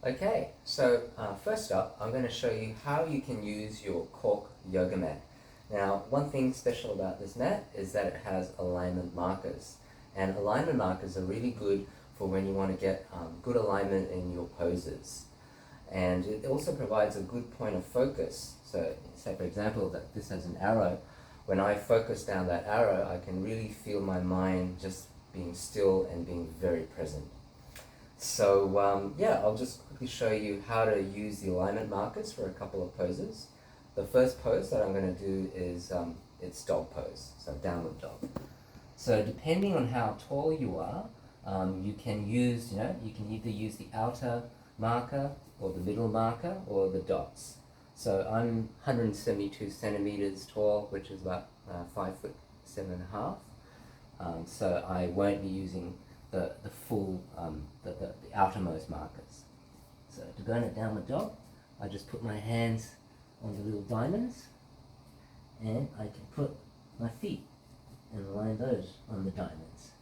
Okay, so first up, I'm going to show you how you can use your Cork Yoga Mat. Now, one thing special about this mat is that it has alignment markers. And alignment markers are really good for when you want to get good alignment in your poses. And it also provides a good point of focus. So, say for example, that this has an arrow. When I focus down that arrow, I can really feel my mind just being still and being very present. So yeah, I'll just quickly show you how to use the alignment markers for a couple of poses. The first pose that I'm going to do is it's dog pose, so downward dog. So depending on how tall you are, you can use, you can either use the outer marker or the middle marker or the dots. So I'm 172 centimeters tall, which is about 5'7.5". So I won't be using the full, the outermost markers. So to go in a downward dog, I just put my hands on the little diamonds, and I can put my feet and align those on the diamonds.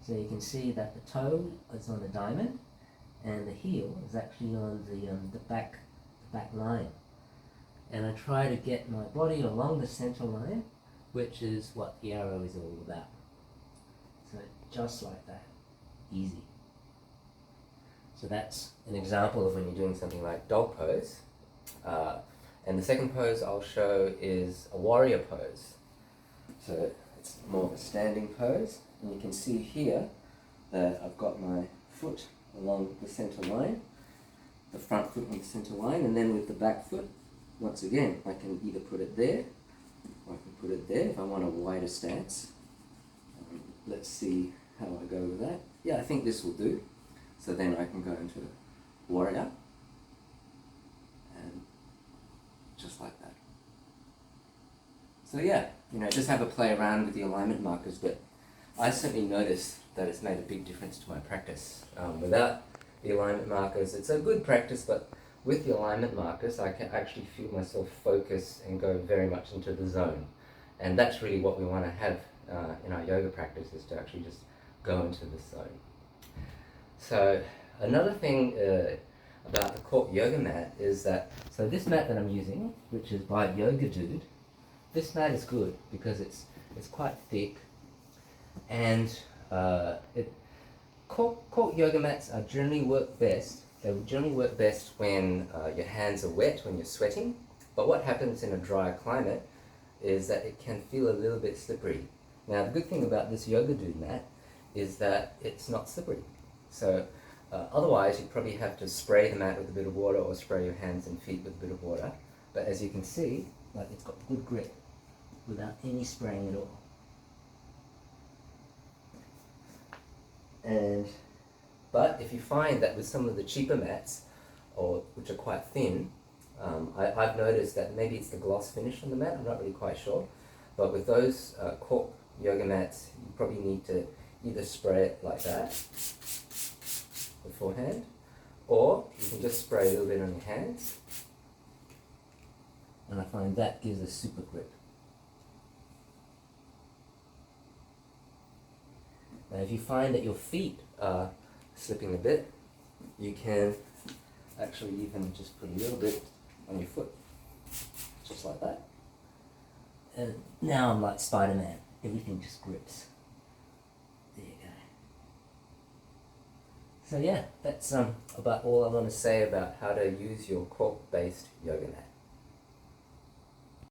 So you can see that the toe is on the diamond, and the heel is actually on the back line. And I try to get my body along the center line, which is what the arrow is all about. So just like that. Easy. So that's an example of when you're doing something like dog pose. And the second pose I'll show is a warrior pose. So it's more of a standing pose. And you can see here that I've got my foot along the center line, the front foot on the center line, and then with the back foot, once again, I can either put it there, or I can put it there if I want a wider stance. Let's see how I go with that. Yeah, I think this will do. So then I can go into warrior, and just like that. So yeah, just have a play around with the alignment markers, but I certainly noticed that it's made a big difference to my practice. Without the alignment markers, it's a good practice, but with the alignment markers, I can actually feel myself focus and go very much into the zone. And that's really what we want to have in our yoga practice, is to actually just go into the zone. So another thing about the Cork Yoga Mat is that, so this mat that I'm using, which is by YogaDood, this mat is good because it's quite thick, and Cork Yoga Mats are generally work best. They generally work best when your hands are wet, when you're sweating. But what happens in a drier climate is that it can feel a little bit slippery. Now the good thing about this YogaDood mat is that it's not slippery. So otherwise you'd probably have to spray the mat with a bit of water or spray your hands and feet with a bit of water. But as you can see, it's got good grip without any spraying at all. But if you find that with some of the cheaper mats, which are quite thin, I've noticed that maybe it's the gloss finish on the mat, I'm not really quite sure. But with those Cork Yoga Mats, you probably need to either spray it like that beforehand, or you can just spray a little bit on your hands, and I find that gives a super grip. Now if you find that your feet are slipping a bit, you can actually even just put a little bit on your foot, just like that. And now I'm like Spider-Man, everything just grips. There you go. So yeah, that's about all I want to say about how to use your cork-based yoga mat.